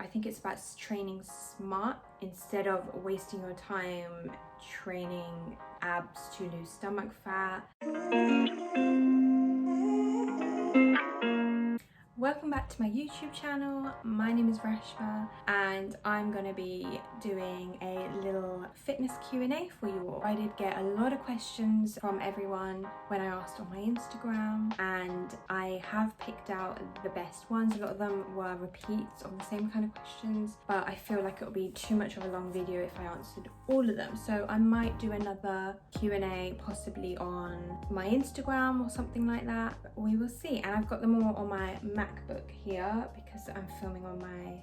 I think it's about training smart instead of wasting your time training abs to lose stomach fat. Welcome back to my YouTube channel. My name is Rashma and I'm going to be doing a little fitness Q&A for you all. I did get a lot of questions from everyone when I asked on my Instagram, and I have picked out the best ones. A lot of them were repeats of the same kind of questions, but I feel like it would be too much of a long video if I answered all of them. So I might do another Q&A possibly on my Instagram or something like that. We will see. And I've got them all on my MacBook here because I'm filming on my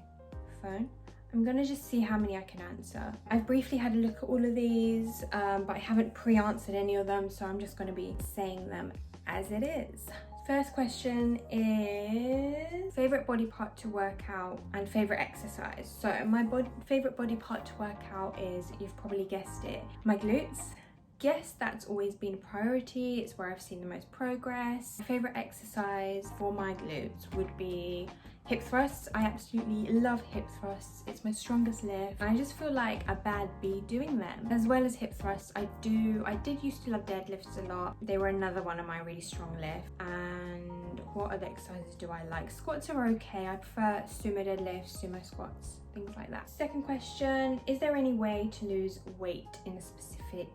phone. I'm gonna just see how many I can answer. I've briefly had a look at all of these, but I haven't pre-answered any of them, so I'm just gonna be saying them as it is. First question is favorite body part to work out and favorite exercise. So my favorite body part to work out is, you've probably guessed it, my glutes. Yes, that's always been a priority. It's where I've seen the most progress. My favorite exercise for my glutes would be hip thrusts. I absolutely love hip thrusts. It's my strongest lift, and I just feel like a bad bee doing them. As well as hip thrusts, I did used to love deadlifts a lot. They were another one of my really strong lifts. And what other exercises do I like? Squats are okay. I prefer sumo deadlifts, sumo squats, things like that. Second question, is there any way to lose weight in a specific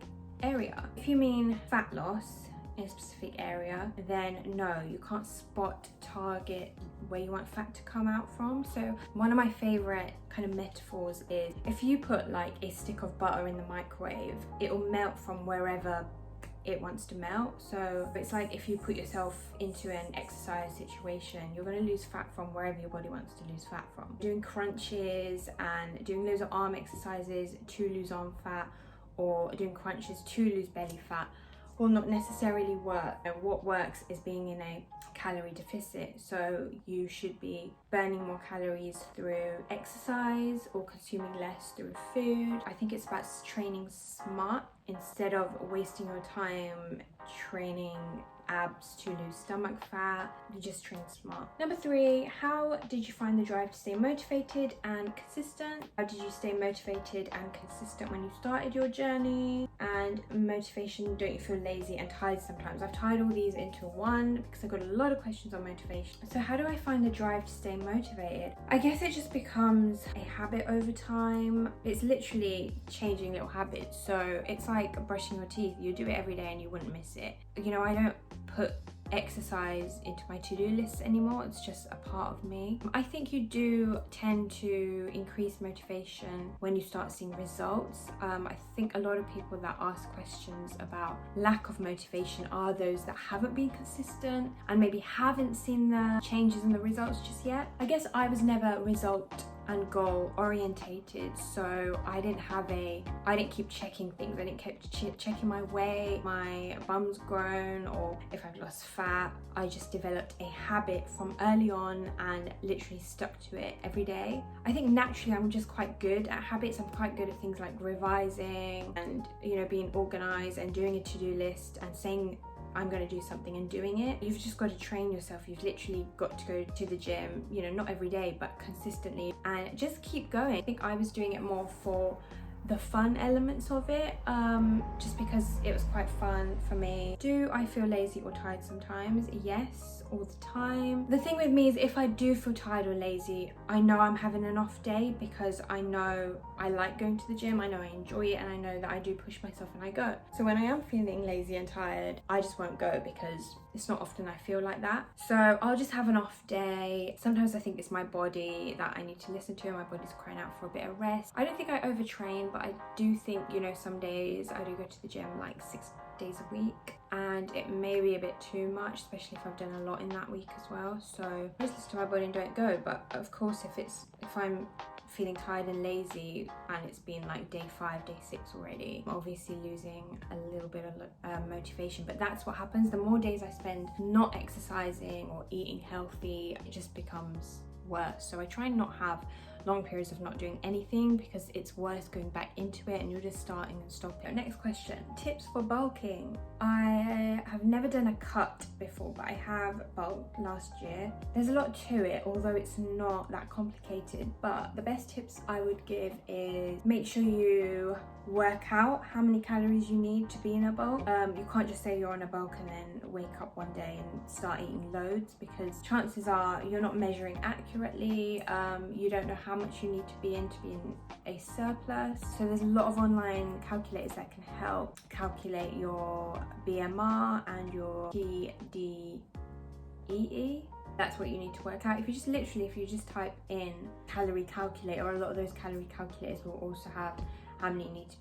area? If you mean fat loss in a specific area, then no, you can't target where you want fat to come out from. So one of my favorite kind of metaphors is, if you put like a stick of butter in the microwave, it will melt from wherever it wants to melt. So it's like if you put yourself into an exercise situation, you're going to lose fat from wherever your body wants to lose fat from. Doing crunches and doing loads of arm exercises to lose arm fat, or doing crunches to lose belly fat, will not necessarily work. And what works is being in a calorie deficit. So you should be burning more calories through exercise or consuming less through food. I think it's about training smart instead of wasting your time training abs to lose stomach fat. You just train smart. Number 3, how did you find the drive to stay motivated and consistent? How did you stay motivated and consistent when you started your journey? And motivation, don't you feel lazy and tired sometimes? I've tied all these into one because I got a lot of questions on motivation. So how do I find the drive to stay motivated? I guess it just becomes a habit over time. It's literally changing little habits. So it's like brushing your teeth. You do it every day and you wouldn't miss it. You know, I don't put exercise into my to-do lists anymore. It's just a part of me. I think you do tend to increase motivation when you start seeing results. I think a lot of people that ask questions about lack of motivation are those that haven't been consistent and maybe haven't seen the changes and the results just yet. I guess I was never result and goal orientated, so I didn't keep checking things. I didn't keep checking my weight, my bum's grown, or if I've lost fat. I just developed a habit from early on and literally stuck to it every day. I think naturally I'm just quite good at habits. I'm quite good at things like revising and, you know, being organized and doing a to-do list and saying I'm going to do something and doing it. You've just got to train yourself. You've literally got to go to the gym, you know, not every day, but consistently, and just keep going. I think I was doing it more for the fun elements of it, just because it was quite fun for me. Do I feel lazy or tired sometimes? Yes, all the time. The thing with me is, if I do feel tired or lazy, I know I'm having an off day because I know I like going to the gym, I know I enjoy it, and I know that I do push myself and I go. So when I am feeling lazy and tired, I just won't go because it's not often I feel like that. So I'll just have an off day. Sometimes I think it's my body that I need to listen to. My body's crying out for a bit of rest. I don't think I overtrain, but I do think, you know, some days I do go to the gym like 6 days a week, and it may be a bit too much, especially if I've done a lot in that week as well. So I just listen to my body and don't go. But of course, if I'm feeling tired and lazy and it's been like day 5, day 6 already, I'm obviously losing a little bit of motivation. But that's what happens. The more days I spend not exercising or eating healthy, it just becomes worse. So I try and not have long periods of not doing anything, because it's worse going back into it and you're just starting and stopping. Next question, tips for bulking. I have never done a cut before, but I have bulked last year. There's a lot to it, although it's not that complicated, but the best tips I would give is make sure you work out how many calories you need to be in a bulk. You can't just say you're on a bulk and then wake up one day and start eating loads, because chances are you're not measuring accurately. You don't know how much you need to be in a surplus. So there's a lot of online calculators that can help calculate your BMR and your TDEE. That's what you need to work out. If you just type in calorie calculator, a lot of those calorie calculators will also have how many you need to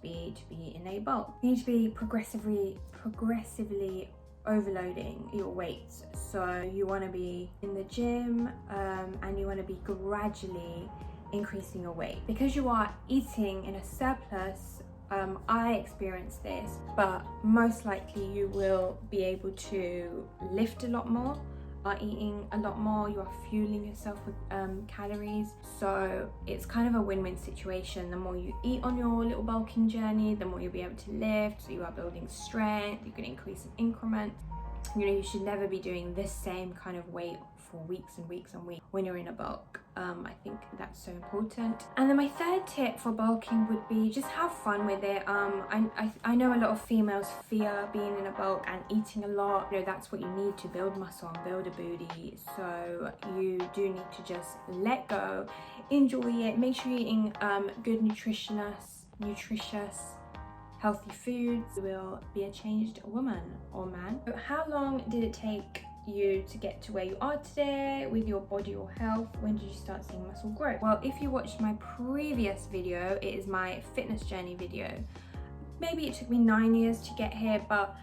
be in a bulk. You need to be progressively overloading your weights. So you want to be in the gym and you want to be gradually increasing your weight. Because you are eating in a surplus, I experienced this, but most likely you will be able to lift a lot more, are eating a lot more, you are fueling yourself with calories. So it's kind of a win-win situation. The more you eat on your little bulking journey, the more you'll be able to lift. So you are building strength, you can increase in increments. You know, you should never be doing this same kind of weight for weeks and weeks and weeks when you're in a bulk. I think that's so important. And then my third tip for bulking would be just have fun with it. I know a lot of females fear being in a bulk and eating a lot. You know, that's what you need to build muscle and build a booty. So you do need to just let go, enjoy it. Make sure you're eating good, nutritious, healthy foods. You will be a changed woman or man. So how long did it take you to get to where you are today with your body or health? When did you start seeing muscle growth? Well, if you watched my previous video, it is my fitness journey video. Maybe it took me 9 years to get here, but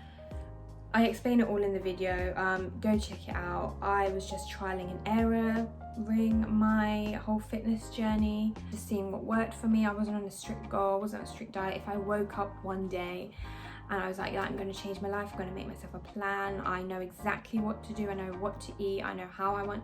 I explain it all in the video. Go check it out. I was just trialing and erroring my whole fitness journey, just seeing what worked for me. I wasn't on a strict goal, wasn't on a strict diet. If I woke up one day and I was like, yeah, I'm going to change my life, I'm going to make myself a plan, I know exactly what to do, I know what to eat, I know how I want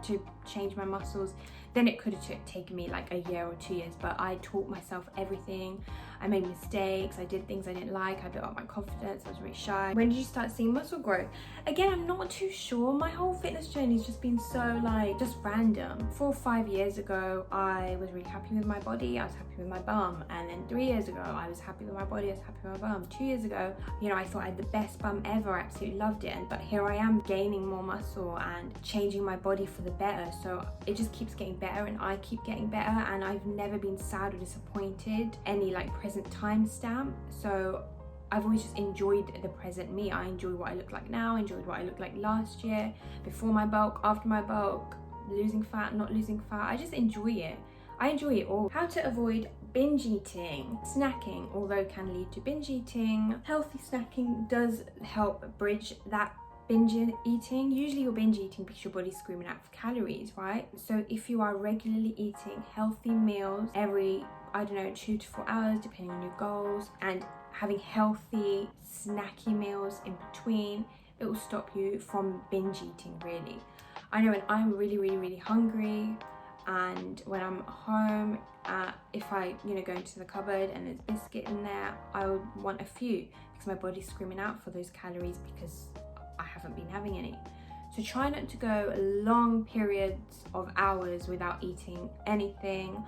to change my muscles, then it could have taken me like a year or 2 years. But I taught myself everything. I made mistakes, I did things I didn't like, I built up my confidence, I was really shy. When did you start seeing muscle growth? Again, I'm not too sure. My whole fitness journey has just been so like just random. 4 or 5 years ago, I was really happy with my body, I was happy with my bum. And then 3 years ago, I was happy with my body, I was happy with my bum. 2 years ago, you know, I thought I had the best bum ever, I absolutely loved it. But here I am gaining more muscle and changing my body for the better. So it just keeps getting better and I keep getting better, and I've never been sad or disappointed any like present timestamp. So I've always just enjoyed the present me. I enjoy what I look like now, I enjoyed what I looked like last year, before my bulk, after my bulk, losing fat, not losing fat. I just enjoy it. I enjoy it all. How to avoid binge eating. Snacking, although can lead to binge eating, healthy snacking does help bridge that binge eating. Usually you're binge eating because your body's screaming out for calories, right? So if you are regularly eating healthy meals every, I don't know, 2 to 4 hours, depending on your goals, and having healthy snacky meals in between, it will stop you from binge eating, really. I know when I'm really hungry, and when I'm home, if I, you know, go into the cupboard and there's biscuit in there, I would want a few because my body's screaming out for those calories because I haven't been having any. So try not to go long periods of hours without eating anything,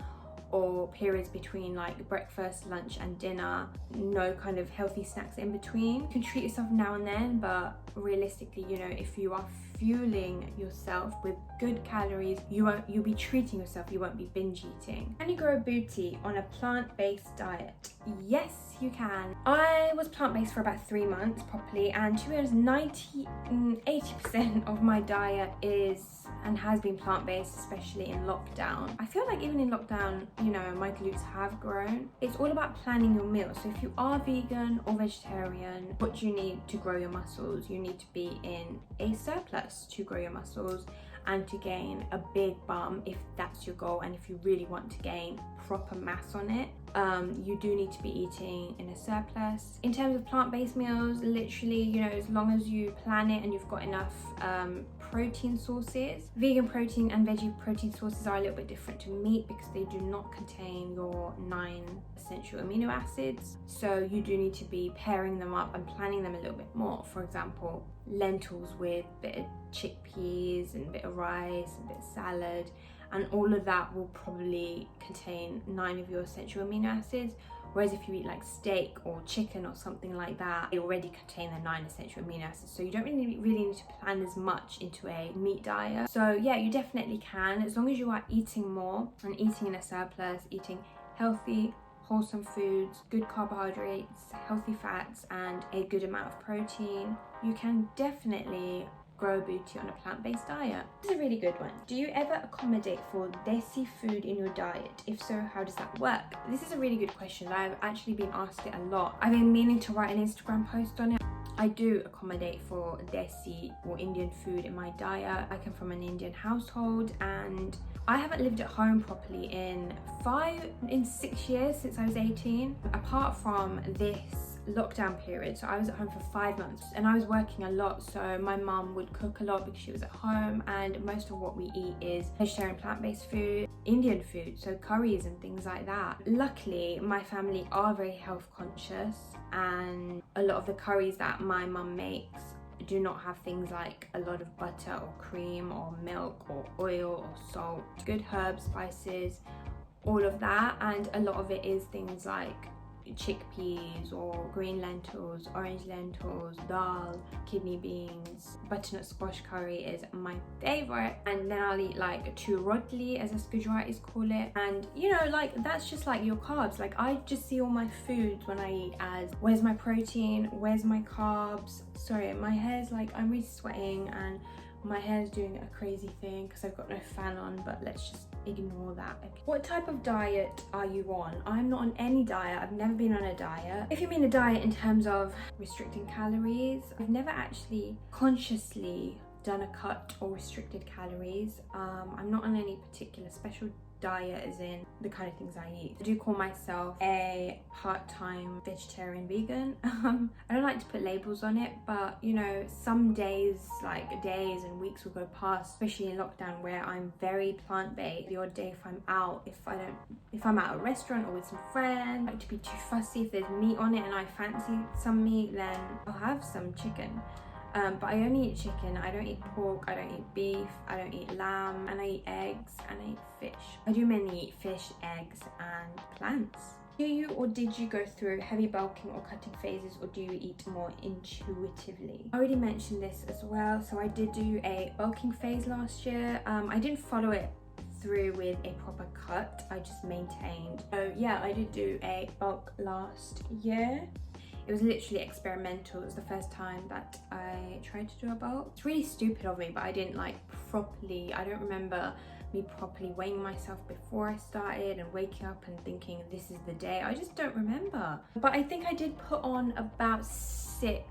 or periods between like breakfast, lunch and dinner, no kind of healthy snacks in between. You can treat yourself now and then, but realistically, you know, if you are fueling yourself with good calories, you'll be treating yourself, you won't be binge eating. Can you grow a booty on a plant-based diet? Yes, you can. I was plant-based for about 3 months properly, and to be honest, 80% of my diet is and has been plant-based, especially in lockdown. I feel like even in lockdown, you know, my glutes have grown. It's all about planning your meals. So if you are vegan or vegetarian, what do you need to grow your muscles? You need to be in a surplus to grow your muscles. and to gain a big bum if that's your goal, and if you really want to gain proper mass on it, you do need to be eating in a surplus. In terms of plant-based meals, literally, you know, as long as you plan it and you've got enough protein sources. Vegan protein and veggie protein sources are a little bit different to meat because they do not contain your 9 essential amino acids, so you do need to be pairing them up and planning them a little bit more. For example, lentils with a bit of chickpeas and a bit of rice and a bit of salad, and all of that will probably contain 9 of your essential amino acids. Whereas if you eat like steak or chicken or something like that, they already contain the 9 essential amino acids. So you don't really need to plan as much into a meat diet. So yeah, you definitely can, as long as you are eating more and eating in a surplus, eating healthy, wholesome foods, good carbohydrates, healthy fats, and a good amount of protein. You can definitely grow a booty on a plant-based diet. This is a really good one. Do you ever accommodate for desi food in your diet? If so, how does that work? This is a really good question. I've actually been asked it a lot. I've been meaning to write an Instagram post on it. I do accommodate for desi or Indian food in my diet. I come from an Indian household, and I haven't lived at home properly in 6 years since I was 18, apart from this lockdown period. So I was at home for 5 months and I was working a lot, so my mum would cook a lot because she was at home, and most of what we eat is vegetarian, plant-based food, Indian food, so curries and things like that. Luckily, my family are very health conscious, and a lot of the curries that my mum makes do not have things like a lot of butter or cream or milk or oil or salt. Good herbs, spices, all of that, and a lot of it is things like chickpeas or green lentils, orange lentils, dal, kidney beans. Butternut squash curry is my favorite, and then I'll eat like 2 rodli, as us Gujaratis call it, and you know, like that's just like your carbs. Like I just see all my foods when I eat as, where's my protein, where's my carbs. Sorry, my hair's like, I'm really sweating and my hair's doing a crazy thing because I've got no fan on, but let's just ignore that. Okay. What type of diet are you on? I'm not on any diet. I've never been on a diet. If you mean a diet in terms of restricting calories, I've never actually consciously done a cut or restricted calories. I'm not on any particular special diet as in the kind of things I eat. I do call myself a part-time vegetarian vegan. I don't like to put labels on it, but you know, some days, like days and weeks will go past, especially in lockdown, where I'm very plant-based. The odd day if I'm out, if I'm at a restaurant or with some friends, I like to be too fussy. If there's meat on it and I fancy some meat, then I'll have some chicken. But I only eat chicken. I don't eat pork, I don't eat beef, I don't eat lamb, and I eat eggs and I eat fish. I do mainly eat fish, eggs and plants. Do you or did you go through heavy bulking or cutting phases, or do you eat more intuitively? I already mentioned this as well. So I did do a bulking phase last year. I didn't follow it through with a proper cut, I just maintained. So yeah, I did do a bulk last year. It was literally experimental. It was the first time that I tried to do a bulk. It's really stupid of me, but I didn't like properly, I don't remember me properly weighing myself before I started and waking up and thinking this is the day. I just don't remember. But I think I did put on about 6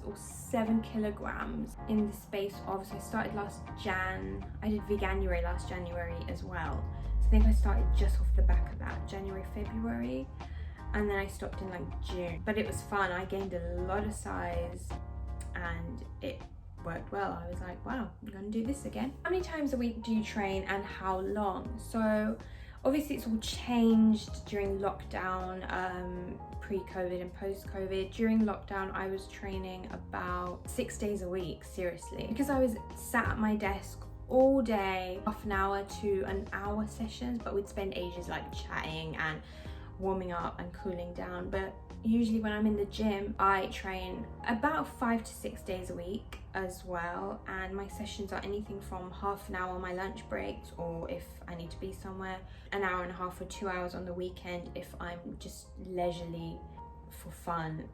or 7 kilograms in the space of, so I started last I did Veganuary last January as well. So I think I started just off the back of that, January, February. And then I stopped in like June, but it was fun. I gained a lot of size and it worked well. I was like, wow, I'm gonna do this again. How many times a week do you train and how long? So obviously it's all changed during lockdown, pre-COVID and post-COVID. During lockdown, I was training about 6 days a week, seriously. Because I was sat at my desk all day, half an hour to an hour sessions, but we'd spend ages like chatting and warming up and cooling down. But usually when I'm in the gym, I train about 5 to 6 days a week as well, and my sessions are anything from half an hour on my lunch breaks, or if I need to be somewhere, an hour and a half or 2 hours on the weekend if I'm just leisurely for fun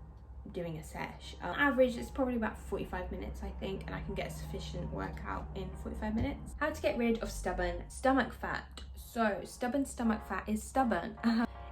doing a sesh. On average, it's probably about 45 minutes, I think, and I can get a sufficient workout in 45 minutes. How to get rid of stubborn stomach fat. So stubborn stomach fat is stubborn.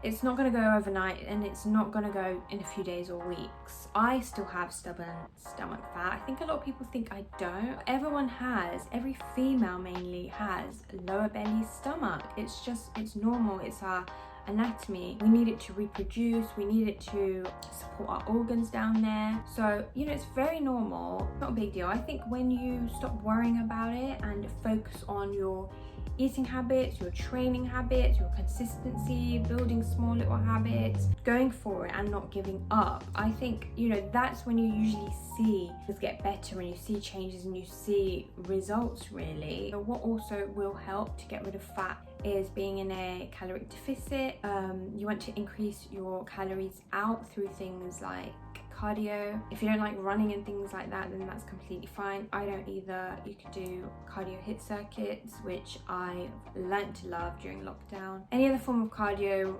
It's not going to go overnight, and it's not going to go in a few days or weeks. I still have stubborn stomach fat. I think a lot of people think I don't. Everyone has, every female mainly has lower belly stomach. It's normal. It's our anatomy. We need it to reproduce, we need it to support our organs down there. So, you know, it's very normal, not a big deal. I think when you stop worrying about it and focus on your eating habits, your training habits, your consistency, building small little habits, going for it and not giving up, I think, you know, that's when you usually see things get better, and you see changes and you see results really. So what also will help to get rid of fat is being in a caloric deficit. You want to increase your calories out through things like cardio. If you don't like running and things like that, then that's completely fine. I don't either. You could do cardio hit circuits, which I learned to love during lockdown. Any other form of cardio,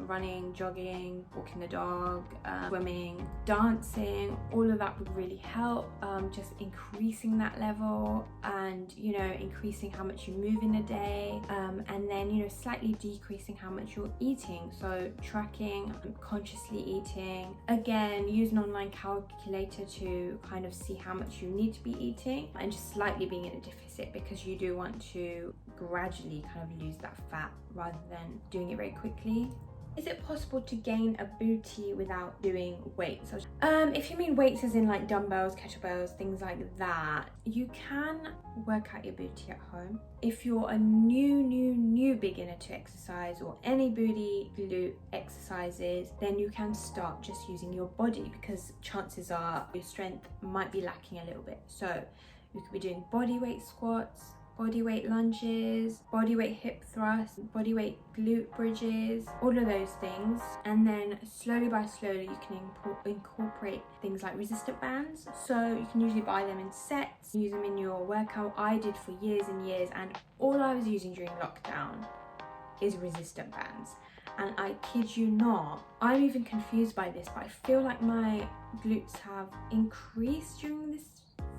running, jogging, walking the dog, swimming, dancing, all of that would really help. Just increasing that level, and, you know, increasing how much you move in a day, and then, you know, slightly decreasing how much you're eating. So tracking, consciously eating. Again, use an online calculator to kind of see how much you need to be eating, and just slightly being in a deficit, because you do want to gradually kind of lose that fat rather than doing it very quickly. Is it possible to gain a booty without doing weights? If you mean weights as in like dumbbells, kettlebells, things like that, you can work out your booty at home. If you're a new beginner to exercise, or any booty glute exercises, then you can start just using your body, because chances are your strength might be lacking a little bit. So you could be doing body weight squats, body weight lunges, body weight hip thrusts, body weight glute bridges, all of those things. And then slowly you can incorporate things like resistant bands. So you can usually buy them in sets, use them in your workout. I did for years and years, and all I was using during lockdown is resistant bands. And I kid you not, I'm even confused by this, but I feel like my glutes have increased during this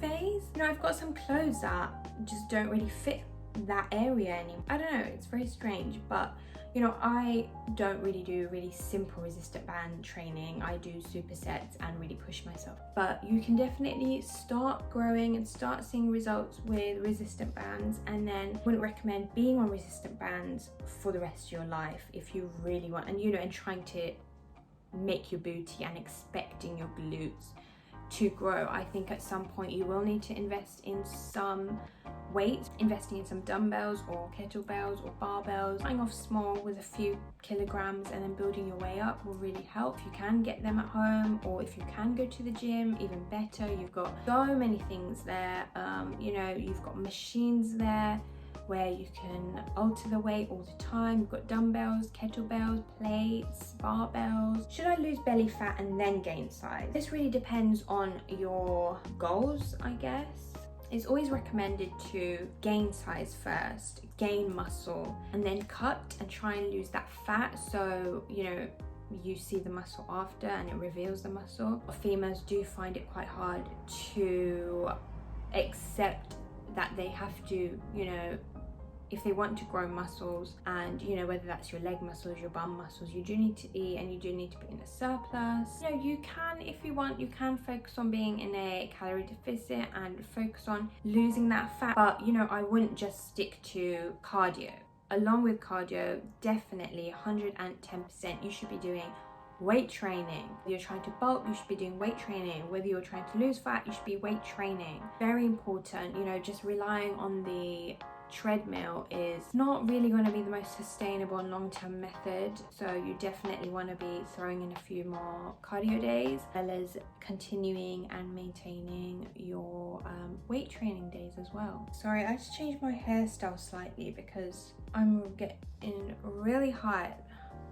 phase. You know, I've got some clothes that just don't really fit that area anymore. I don't know, it's very strange, but you know, I don't really do really simple resistant band training. I do supersets and really push myself. But you can definitely start growing and start seeing results with resistant bands, and then wouldn't recommend being on resistant bands for the rest of your life if you really want, and you know, and trying to make your booty and expecting your glutes to grow. I think at some point you will need to invest in some weights, investing in some dumbbells or kettlebells or barbells. Starting off small with a few kilograms and then building your way up will really help. You can get them at home, or if you can go to the gym, even better. You've got so many things there. You know, you've got machines there where you can alter the weight all the time. You've got dumbbells, kettlebells, plates, barbells. Should I lose belly fat and then gain size? This really depends on your goals, I guess. It's always recommended to gain size first, gain muscle, and then cut and try and lose that fat, so, you know, you see the muscle after and it reveals the muscle. Females do find it quite hard to accept that they have to, you know, if they want to grow muscles, and you know, whether that's your leg muscles, your bum muscles, you do need to eat, and you do need to be in a surplus. You know, you can, if you want, you can focus on being in a calorie deficit and focus on losing that fat, but you know, I wouldn't just stick to cardio. Along with cardio, definitely 110%, you should be doing weight training. If you're trying to bulk, you should be doing weight training. Whether you're trying to lose fat, you should be weight training. Very important. You know, just relying on the treadmill is not really going to be the most sustainable and long-term method, so you definitely want to be throwing in a few more cardio days, as well as continuing and maintaining your weight training days as well. Sorry, I just changed my hairstyle slightly because I'm getting really hot.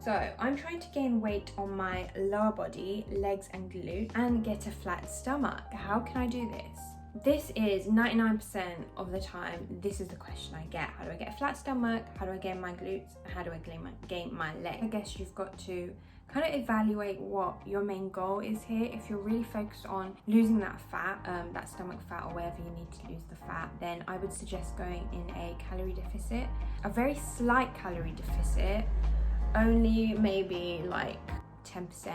So I'm trying to gain weight on my lower body, legs and glute, and get a flat stomach. How can I do this? This is 99% of the time, this is the question I get. How do I get a flat stomach? How do I gain my glutes? How do I gain my legs? I guess you've got to kind of evaluate what your main goal is here. If you're really focused on losing that fat, that stomach fat, or wherever you need to lose the fat, then I would suggest going in a calorie deficit, a very slight calorie deficit. only maybe like 10%,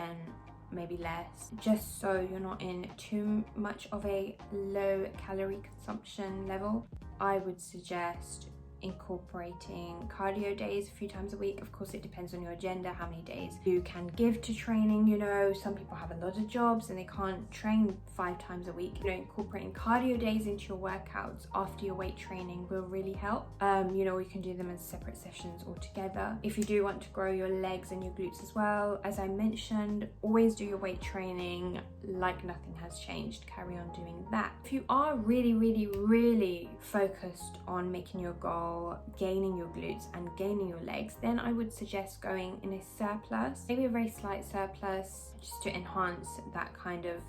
maybe less, just so you're not in too much of a low calorie consumption level. I would suggest incorporating cardio days a few times a week. Of course, it depends on your agenda, how many days you can give to training. You know, some people have a lot of jobs and they can't train 5 times a week. You know, incorporating cardio days into your workouts after your weight training will really help. You know, you can do them as separate sessions altogether. If you do want to grow your legs and your glutes as well, as I mentioned, always do your weight training like nothing has changed. Carry on doing that. If you are really focused on making your goal, gaining your glutes and gaining your legs, then I would suggest going in a surplus, maybe a very slight surplus, just to enhance that kind of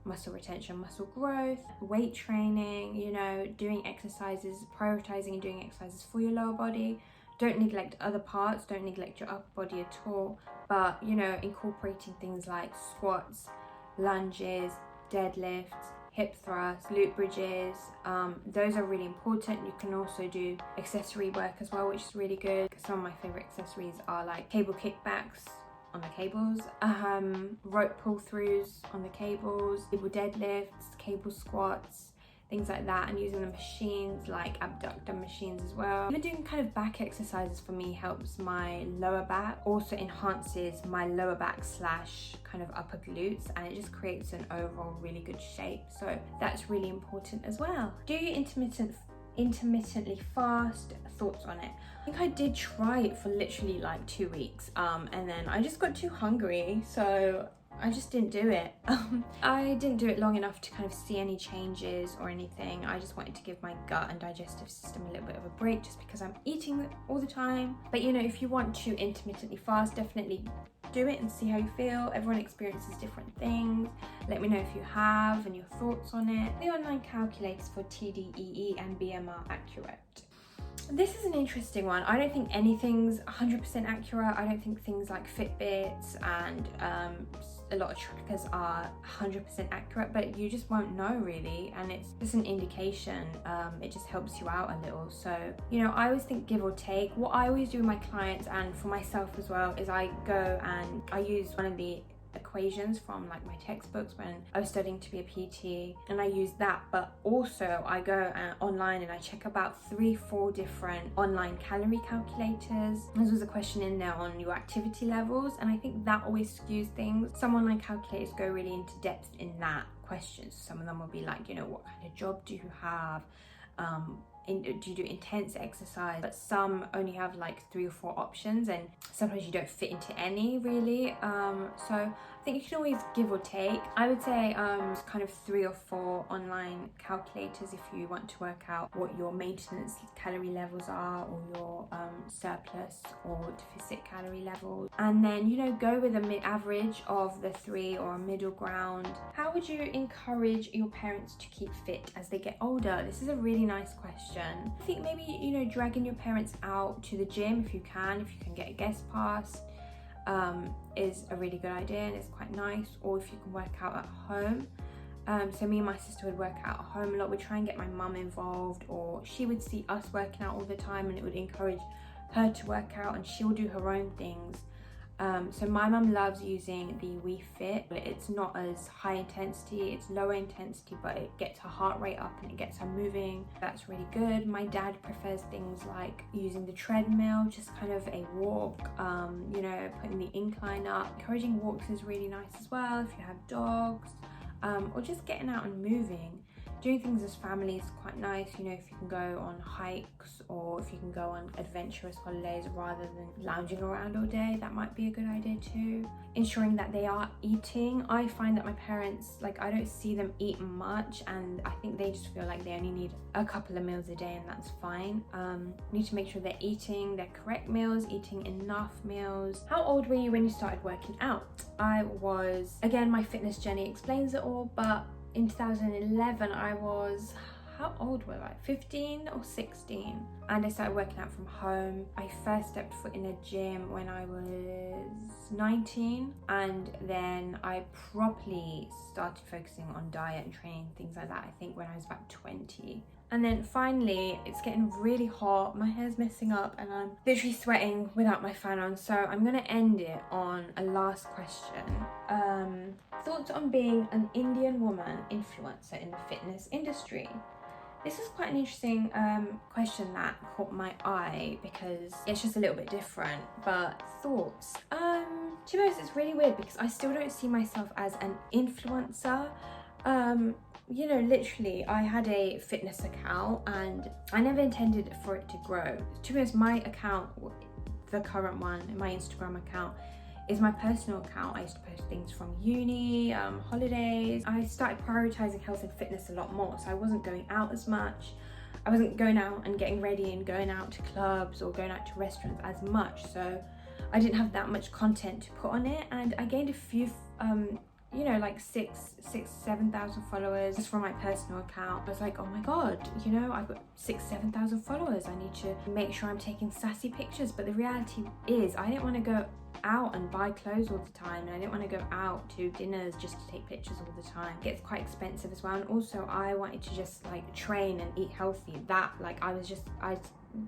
muscle retention, muscle growth, weight training, you know, doing exercises, prioritizing and doing exercises for your lower body. Don't neglect other parts, don't neglect your upper body at all, but you know, incorporating things like squats, lunges, deadlifts, hip thrusts, glute bridges, those are really important. You can also do accessory work as well, which is really good. Some of my favorite accessories are like cable kickbacks on the cables, rope pull throughs on the cables, cable deadlifts, cable squats, things like that, and using the machines like abductor machines as well. Even doing kind of back exercises for me helps my lower back, also enhances my lower back slash kind of upper glutes, and it just creates an overall really good shape. So that's really important as well. Do you intermittently fast? Thoughts on it? I think I did try it for literally like 2 weeks, and then I just got too hungry, so I just didn't do it. I didn't do it long enough to kind of see any changes or anything. I just wanted to give my gut and digestive system a little bit of a break, just because I'm eating all the time. But you know, if you want to intermittently fast, definitely do it and see how you feel. Everyone experiences different things. Let me know if you have and your thoughts on it. The online calculators for TDEE and BMR accurate? This is an interesting one. I don't think anything's 100% accurate. I don't think things like Fitbits and a lot of trackers are 100% accurate, but you just won't know really, and it's just an indication. It just helps you out a little. So, you know, I always think give or take. What I always do with my clients and for myself as well is I go and I use one of the equations from like my textbooks when I was studying to be a PT, and I use that, but also I go online and I check about 3-4 different online calorie calculators. There was a question in there on your activity levels, and I think that always skews things. Some online calculators go really into depth in that question. So some of them will be like, you know, what kind of job do you have? Do you do intense exercise? But some only have like 3 or 4 options, and sometimes you don't fit into any really. So I think you can always give or take. I would say kind of 3 or 4 online calculators if you want to work out what your maintenance calorie levels are, or your surplus or deficit calorie levels, and then, you know, go with a mid-average of the 3 or a middle ground. How would you encourage your parents to keep fit as they get older? This is a really nice question. I think maybe, you know, dragging your parents out to the gym if you can get a guest pass, is a really good idea, and it's quite nice. Or if you can work out at home. So me and my sister would work out at home a lot. We'd try and get my mum involved, or she would see us working out all the time and it would encourage her to work out, and she'll do her own things. So my mum loves using the Wii Fit. It's not as high intensity, it's lower intensity, but it gets her heart rate up and it gets her moving. That's really good. My dad prefers things like using the treadmill, just kind of a walk, you know, putting the incline up. Encouraging walks is really nice as well if you have dogs, or just getting out and moving. Doing things as family is quite nice, you know, if you can go on hikes or if you can go on adventurous holidays rather than lounging around all day, that might be a good idea too. Ensuring that they are eating. I find that my parents, like, I don't see them eat much, and I think they just feel like they only need a couple of meals a day, and that's fine. Need to make sure they're eating their correct meals, eating enough meals. How old were you when you started working out? I was, again, my fitness journey explains it all, but in 2011 I was, how old was I? 15 or 16, and I started working out from home. I first stepped foot in a gym when I was 19, and then I properly started focusing on diet and training, things like that, I think when I was about 20. And then finally, it's getting really hot, my hair's messing up, and I'm literally sweating without my fan on. So I'm gonna end it on a last question. Thoughts on being an Indian woman influencer in the fitness industry? This is quite an interesting question that caught my eye because it's just a little bit different. But thoughts? To be honest, it's really weird because I still don't see myself as an influencer. You know, literally, I had a fitness account and I never intended for it to grow. To be honest, my account, the current one, my Instagram account, is my personal account. I used to post things from uni, holidays. I started prioritizing health and fitness a lot more, so I wasn't going out as much. I wasn't going out and getting ready and going out to clubs or going out to restaurants as much, so I didn't have that much content to put on it. And I gained a few you know, like 7,000 followers just from my personal account. I was like, oh my god, you know, I've got 7,000 followers, I need to make sure I'm taking sassy pictures. But the reality is I didn't want to go out and buy clothes all the time, and I didn't want to go out to dinners just to take pictures all the time. It gets quite expensive as well, and also I wanted to just like train and eat healthy. That, like, I was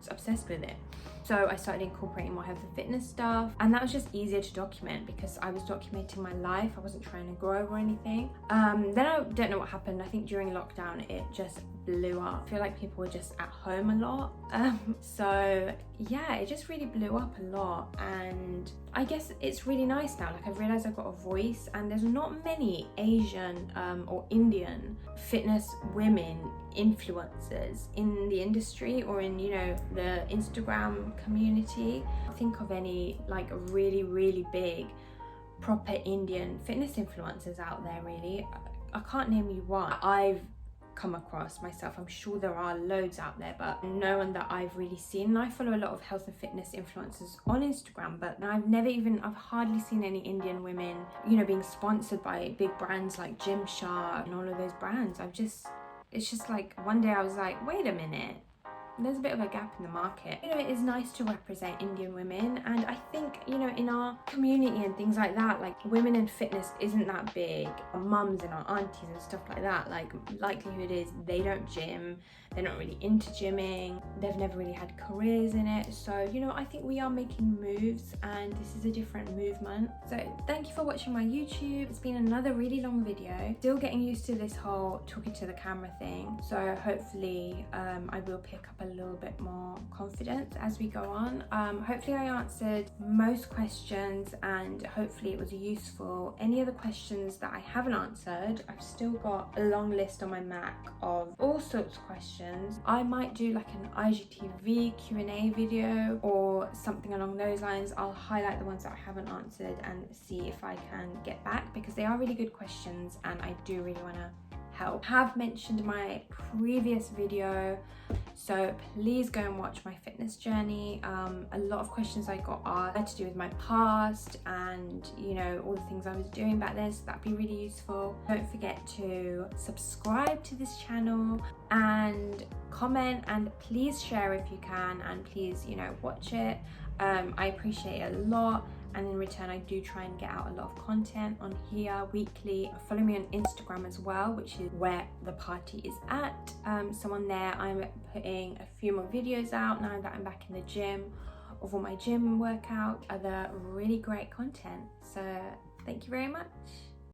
obsessed with it. So I started incorporating more health and fitness stuff, and that was just easier to document because I was documenting my life. I wasn't trying to grow or anything. Then I don't know what happened. I think during lockdown it just blew up. I feel like people were just at home a lot. So yeah, it just really blew up a lot, and I guess it's really nice now. Like, I've realized I've got a voice, and there's not many Asian or Indian fitness women influencers in the industry or in, you know, the Instagram community. I think of any like really big proper Indian fitness influencers out there. Really, I can't name you one I've come across myself. I'm sure there are loads out there, but no one that I've really seen. And I follow a lot of health and fitness influencers on Instagram, but I've hardly seen any Indian women, you know, being sponsored by big brands like Gymshark and all of those brands. It's just like, one day I was like, wait a minute, there's a bit of a gap in the market. You know, it is nice to represent Indian women, and I think, you know, in our community and things like that, like, women in fitness isn't that big. Our mums and our aunties and stuff like that, like, likelihood is they don't gym, they're not really into gymming, they've never really had careers in it. So, you know, I think we are making moves, and this is a different movement. So thank you for watching my YouTube. It's been another really long video. Still getting used to this whole talking to the camera thing, so hopefully I will pick up a little bit more confidence as we go on. Hopefully I answered most questions, and hopefully it was useful. Any other questions that I haven't answered, I've still got a long list on my Mac of all sorts of questions. I might do like an IGTV Q&A video or something along those lines. I'll highlight the ones that I haven't answered and see if I can get back, because they are really good questions and I do really want to help. I have mentioned my previous video, so please go and watch my fitness journey. A lot of questions I got are to do with my past and, you know, all the things I was doing back then, so that'd be really useful. Don't forget to subscribe to this channel and comment, and please share if you can, and please, you know, watch it. I appreciate it a lot, and in return I do try and get out a lot of content on here weekly. Follow me on Instagram as well, which is where the party is at. So on there I'm putting a few more videos out now that I'm back in the gym of all my gym workout, other really great content. So thank you very much.